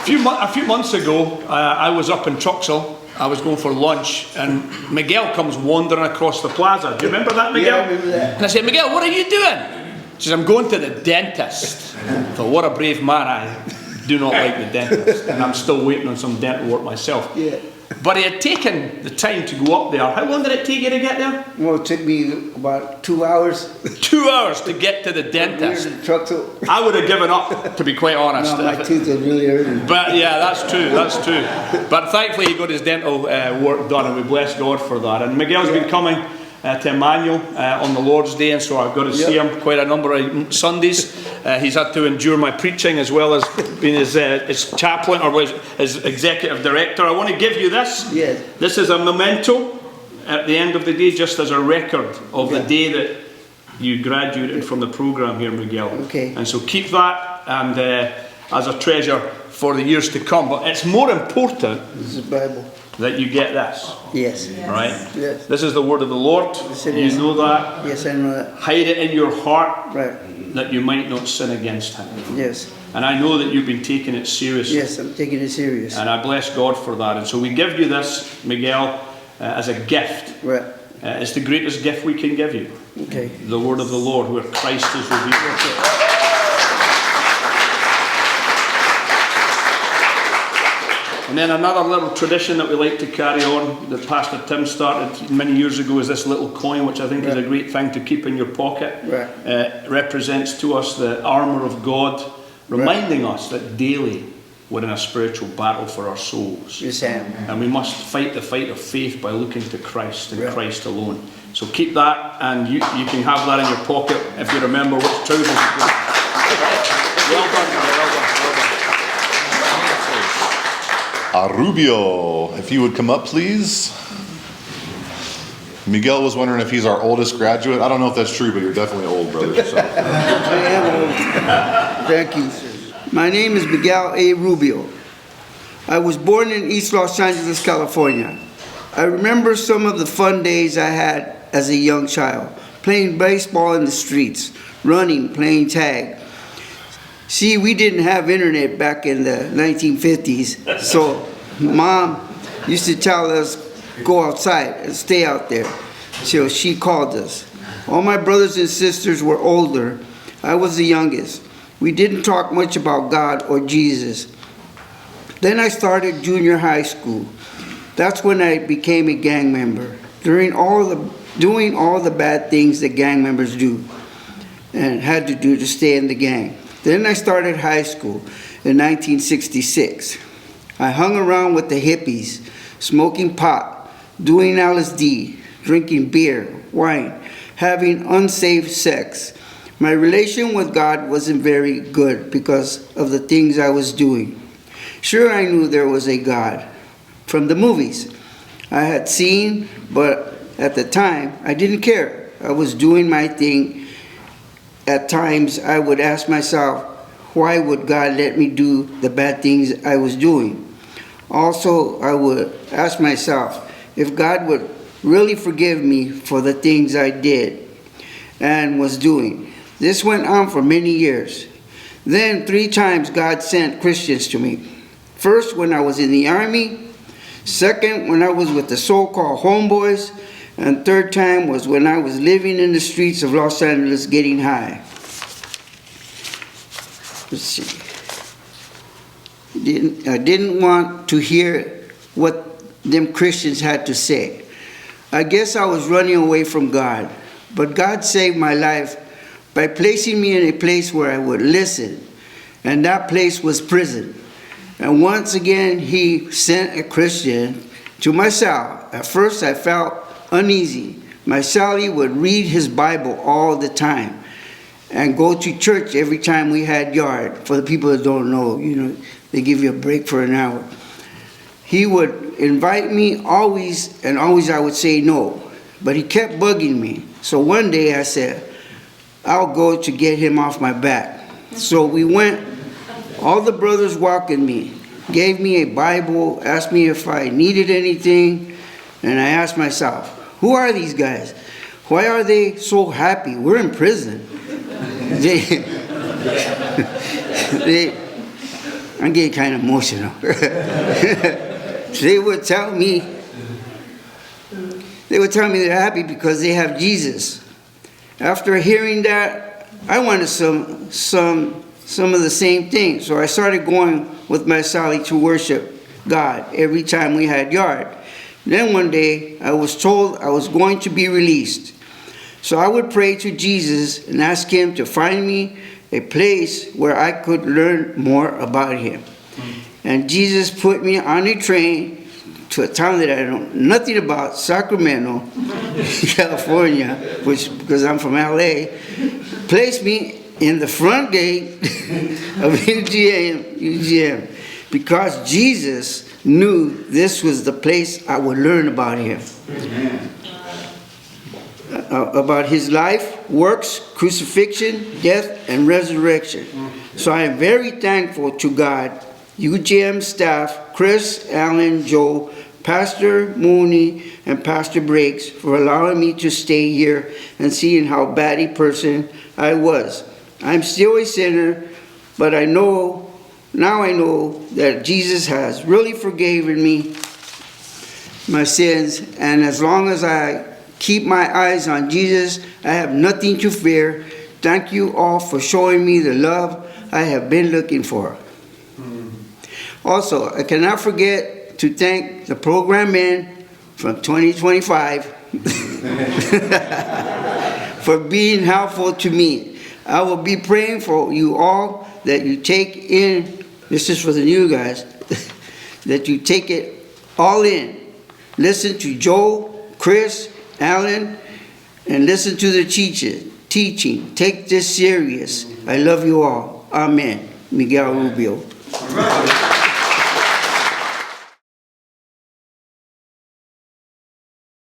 A few months ago, I was up in Truxell. I was going for lunch, and Miguel comes wandering across the plaza. Do you remember that, Miguel? Yeah, I remember that. And I said, Miguel, what are you doing? She says, I'm going to the dentist. I thought, what a brave man. I do not like the dentist, and I'm still waiting on some dental work myself. Yeah. But he had taken the time to go up there. How long did it take you to get there? Well, it took me about 2 hours. 2 hours to get to the dentist. Truxell. I would have given up, to be quite honest. No, my teeth are really hurting. But yeah, that's true. But thankfully he got his dental work done, and we bless God for that. And Miguel's been coming to Emmanuel on the Lord's Day, and so I've got to see him quite a number of Sundays. He's had to endure my preaching as well as being his chaplain or his executive director. I want to give you this. Yes. This is a memento at the end of the day, just as a record of the day that you graduated from the program here, Miguel. Okay. And so keep that and as a treasure for the years to come. But it's more important This is the Bible. that you get this. Yes. Right? Yes. This is the word of the Lord. Yes, it You is. know that. Yes, I know that. Hide it in your heart Right. that you might not sin against him. Yes. And I know that you've been taking it seriously. Yes, I'm taking it serious. And I bless God for that. And so we give you this, Miguel, as a gift. Right. It's the greatest gift we can give you. Okay. The word of the Lord, where Christ is revealed. And then another little tradition that we like to carry on, that Pastor Tim started many years ago, is this little coin, which I think is a great thing to keep in your pocket. Right. Represents to us the armour of God, reminding us that daily we're in a spiritual battle for our souls. Yes, I am. And we must fight the fight of faith by looking to Christ and Right. Christ alone. So keep that, and you can have that in your pocket if you remember which trousers you put. Well done, well done. Rubio, if you would come up, please. Miguel was wondering if he's our oldest graduate. I don't know if that's true, but you're definitely old, brother. So. I am old. Thank you, sir. My name is Miguel A. Rubio. I was born in East Los Angeles, California. I remember some of the fun days I had as a young child, playing baseball in the streets, running, playing tag. See, we didn't have internet back in the 1950s, so Mom used to tell us, go outside and stay out there, till she called us. All my brothers and sisters were older. I was the youngest. We didn't talk much about God or Jesus. Then I started junior high school. That's when I became a gang member, doing all the bad things that gang members do and had to do to stay in the gang. Then I started high school in 1966. I hung around with the hippies, smoking pot, doing LSD, drinking beer, wine, having unsafe sex. My relation with God wasn't very good because of the things I was doing. Sure, I knew there was a God from the movies I had seen, but at the time, I didn't care. I was doing my thing. At times, I would ask myself, why would God let me do the bad things I was doing? Also, I would ask myself if God would really forgive me for the things I did and was doing. This went on for many years. Then 3 times God sent Christians to me. First, when I was in the army. Second, when I was with the so-called homeboys. And third time was when I was living in the streets of Los Angeles getting high. Let's see. I didn't want to hear what them Christians had to say. I guess I was running away from God. But God saved my life by placing me in a place where I would listen. And that place was prison. And once again, He sent a Christian to my cell. At first, I felt uneasy. My cellie would read his Bible all the time and go to church every time we had yard. For the people that don't know, they give you a break for an hour. He would invite me always, and always I would say no. But he kept bugging me. So one day I said, I'll go to get him off my back. So we went, all the brothers welcomed me, gave me a Bible, asked me if I needed anything, and I asked myself, who are these guys? Why are they so happy? We're in prison. I'm getting kind of emotional. They would tell me they're happy because they have Jesus. After hearing that, I wanted some of the same things. So I started going with my Sally to worship God every time we had yard. Then one day, I was told I was going to be released. So I would pray to Jesus and ask him to find me a place where I could learn more about him. And Jesus put me on a train to a town that I know nothing about, Sacramento, California, because I'm from LA, placed me in the front gate of UGM because Jesus knew this was the place I would learn about him. About his life, works, crucifixion, death, and resurrection. So I am very thankful to God, UGM staff, Chris, Alan, Joe, Pastor Mooney, and Pastor Breaks for allowing me to stay here and seeing how bad a person I was. I'm still a sinner, but now I know that Jesus has really forgiven me my sins, and as long as I keep my eyes on Jesus, I have nothing to fear. Thank you all for showing me the love I have been looking for. Also, I cannot forget to thank the program men from 2025 for being helpful to me. I will be praying for you all that you take in, this is for the new guys, that you take it all in. Listen to Joe, Chris, Alan, and listen to the teaching. Take this serious. I love you all. Amen. Miguel Rubio.